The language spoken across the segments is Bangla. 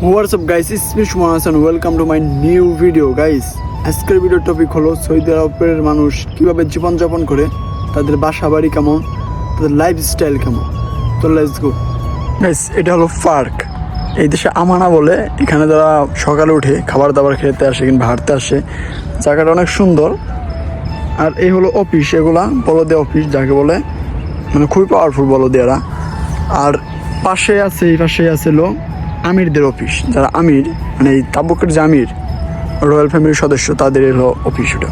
What's up guys, it's me Shuman and welcome to my new video guys. আজকের ভিডিওর টপিক হলো সৌদি আরবের মানুষ কিভাবে জীবনযাপন করে, তাদের বাসা বাড়ি কেমন, তাদের লাইফস্টাইল কেমন। তো লেটস গো গাইস। এটা হলো পার্ক। এই দেশে আমানা বলে, এখানে যারা সকালে উঠে খাবার দাবার খেতে আসে কিংবা হাঁটতে আসে, জায়গাটা অনেক সুন্দর। আর এই হলো অফিস, এগুলা বলদে অফিস যাকে বলে, মানে খুবই পাওয়ারফুল বলদেরা। আর এই পাশে আছে লো আমিরদের অফিস, যারা আমির মানে এই তাবুকের যে আমির রয়্যাল ফ্যামিলির সদস্য, তাদের এলো অফিস। ওটা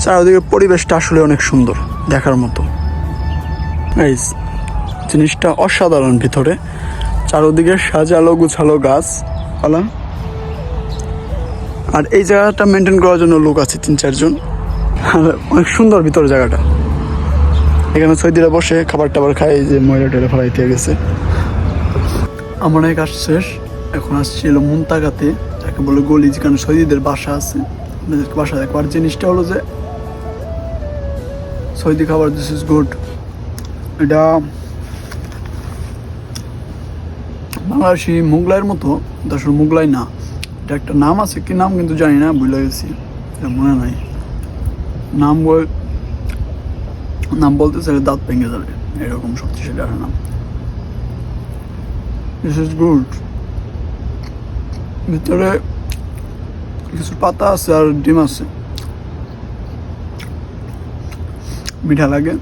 চারদিকে পরিবেশটা আসলে অনেক সুন্দর, দেখার মতো। গাইস জিনিসটা অসাধারণ, ভিতরে চারদিকে সাজালো গুছালো গাছপালা। আর এই জায়গাটা মেনটেন করার জন্য লোক আছে 3-4 জন। আর অনেক সুন্দর ভিতরে জায়গাটা। এখানে সৌদিরা বসে খাবার টাবার খায়, যে ময়লা টয়লা ফেলাইতে গেছে। আমার এক কাজ শেষ, এখন আসছিল মুনতাগাতে, যাকে বলে গলি, যেখানে সৌদিদের বাসা আছে। আপনাদেরকে বাসা দেখো। আর জিনিসটা হলো যে সৌদি খাবার, দিস ইজ গুড। এটা বাংলাদেশি মোগলাইয়ের মতো, আসলে মোগলাই না, এটা একটা নাম আছে, কি নাম কিন্তু জানি না, ভুলে গেছি, মনে নাই নাম বলতে চাইলে দাঁত ভেঙে যাবে, এরকম শক্তিশালী আর নাম। This is good. ভিতরে কিছু পাতা আছে আর ডিম আছে, মিঠা লাগে,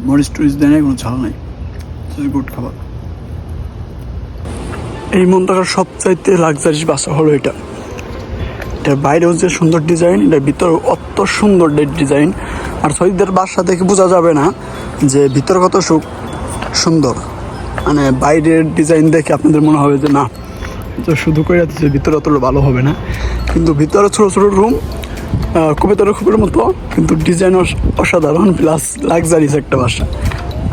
মরিচ টরিচ দেয় না, কোনো ঝাল নাই। দিস ইজ গুড খাবার। এই মন্তাকার সবচাইতে লাক্সারিস বাসা হলো এটা। এটার বাইরেও যে সুন্দর ডিজাইন, এটার ভিতরে অত সুন্দর ডিজাইন। আর সৌদিদের বাসা দেখে বোঝা যাবে না যে ভিতরে কত সুন্দর, মানে বাইরের ডিজাইন দেখে আপনাদের মনে হবে যে না, তো শুধু করে যাচ্ছে, ভিতরে অতটা ভালো হবে না। কিন্তু ভিতরে ছোটো ছোটো রুম, কবিতার খুবের মতো, কিন্তু ডিজাইন অসাধারণ, প্লাস লাক্সারিস একটা বাসা।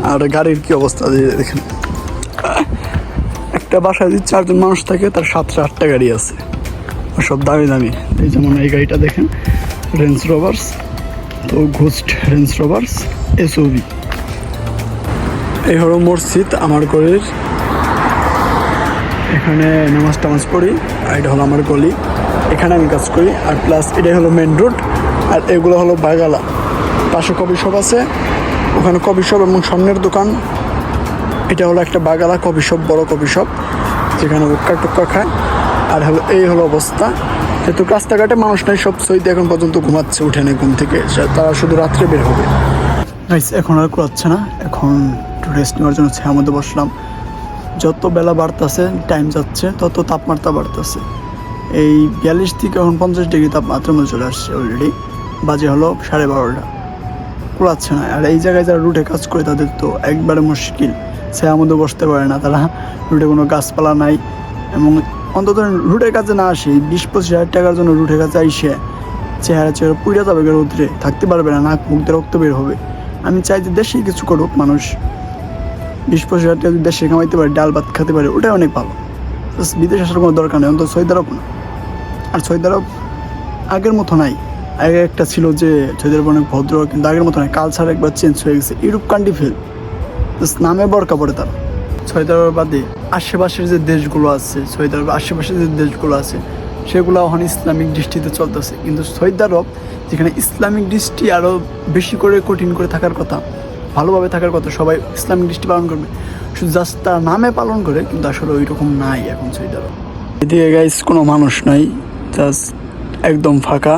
আর গাড়ির কি অবস্থা দেখেন, একটা বাসায় যদি 4 জন মানুষ থাকে, তার 7-8টা গাড়ি আছে, সব দামি দামি। এই যেমন এই গাড়িটা দেখেন, রেঞ্জ রোভার্স, তো ঘোস্ট রেঞ্জ রোভার্স এসওভি। এই হলো মসজিদ আমার গলির, এখানে নামাজ পড়ি। আর এটা হলো আমার গলি, এখানে আমি কাজ করি। আর প্লাস এটাই হলো মেন রোড। আর এগুলো হলো বাগালা, পাশে কফি শপ আছে, ওখানে কফি শপ এবং স্বর্ণের দোকান। এটা হলো একটা বাগালা কফি শপ, বড় কফি শপ, যেখানে হুক্কা টুক্কা খায়। আর এই হলো অবস্থা। যেহেতু রাস্তাঘাটে মানুষ নাই, সব সৌদি এখন পর্যন্ত ঘুমাচ্ছে, উঠে নেই ঘুম থেকে, তারা শুধু রাত্রে বের হবে। এখন আর কুড়াচ্ছে না, এখন একটু রেস্ট নেওয়ার জন্য ছায়ার মধ্যে বসলাম। যত বেলা বাড়তেছে, টাইম যাচ্ছে, তত তাপমাত্রা বাড়তেছে। এই 42 থেকে এখন 50 ডিগ্রি তাপমাত্রার মধ্যে চলে আসছে অলরেডি। বাজে হলো 12:30। কুড়াচ্ছে না। আর এই জায়গায় যারা রুটে কাজ করে, তাদের তো একবারে মুশকিল, ছায়ার মধ্যে বসতে পারে না তারা। রুটে কোনো গাছপালা নাই, এবং অন্তত রুটের কাছে না আসে, 20-25 হাজার টাকার জন্য রুটের কাছে আইসে চেহারা পুড়ে যাবে, রোদ্রে থাকতে পারবে না, নাক মুখ দিয়ে রক্ত বের হবে। আমি চাই যে দেশেই কিছু করুক মানুষ, 20-25 হাজার টাকা যদি দেশে কামাইতে পারে, ডাল ভাত খেতে পারে, ওটাই অনেক ভালো। বিদেশ আসার কোনো দরকার নেই, অন্তত সৌদি আরব না। আর সৌদি আরব আগের মতো নাই। আগে একটা ছিল যে সৌদি আরব অনেক ভদ্র, কিন্তু আগের মতো নাই, কালচার একবার চেঞ্জ হয়ে গেছে। ইউরোপ কান্ট্রি ফেল, নামে বরকা পড়ে তারা। সৌদি আরব বাদে আশেপাশের যে দেশগুলো আছে, সৌদি আরব আশেপাশের যে দেশগুলো আছে, সেগুলো এখন ইসলামিক দৃষ্টিতে চলতেছে। কিন্তু সৌদি আরব, যেখানে ইসলামিক দৃষ্টি আরও বেশি করে কঠিন করে থাকার কথা, ভালোভাবে থাকার কথা, সবাই ইসলামিক দৃষ্টি পালন করবে, শুধু জাস্ট তার নামে পালন করে, কিন্তু আসলে ওই রকম নাই এখন সৌদি আরব। এদিকে গাইস কোনো মানুষ নাই, জাস্ট একদম ফাঁকা,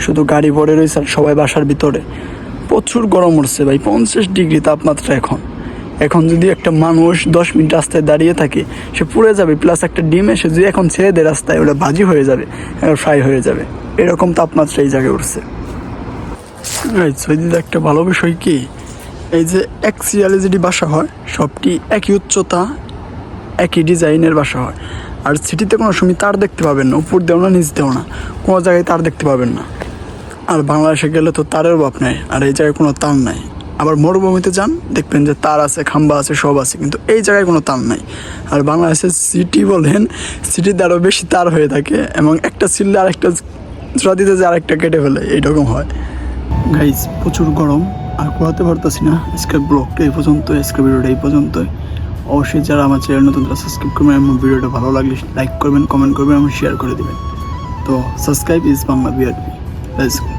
শুধু গাড়ি পড়ে রয়েছে। আর সবাই বাসার ভিতরে, প্রচুর গরম উঠছে ভাই, 50 ডিগ্রি তাপমাত্রা এখন যদি একটা মানুষ 10 মিনিট রাস্তায় দাঁড়িয়ে থাকে, সে পুড়ে যাবে। প্লাস একটা ডিম এসে যদি এখন ছেড়ে দেয় রাস্তায়, ওটা ভাজি হয়ে যাবে, ফ্রাই হয়ে যাবে, এরকম তাপমাত্রা এই জায়গায় উঠছে। সৌদিতে একটা ভালো বিষয় কি, এই যে এক সিরিয়ালে যেটি বাসা হয়, সবটি একই উচ্চতা, একই ডিজাইনের বাসা হয়। আর সিটিতে কোনো সময় তার দেখতে পাবেন না, উপর দেও না, নিচ দেও না, কোনো জায়গায় তার দেখতে পাবেন না। আর বাংলাদেশে গেলে তো তারের অভাব নেই, আর এই জায়গায় কোনো তার নাই। আবার মরুভূমিতে যান, দেখবেন যে তার আছে, খাম্বা আছে, সব আছে, কিন্তু এই জায়গায় কোনো তার নাই। আর বাংলাদেশের সিটি বলেন, সিটিতে আরও বেশি তার হয়ে থাকে, এবং একটা ছিললে আরেকটা জোড়া দিতে যে আরেকটা কেটে ফেলে, এইরকম হয়। গাইজ প্রচুর গরম, আর কুড়াতে পারতেছি না। আজকের ব্লগটা এই পর্যন্ত, আজকের ভিডিওটা এই পর্যন্তই। অবশ্যই যারা আমার চ্যানেল নতুন তারা সাবস্ক্রাইব করবেন এবং ভিডিওটা ভালো লাগলে লাইক করবেন, কমেন্ট করবেন এবং শেয়ার করে দেবেন। তো subscribe is Bangla BRP. Let's go.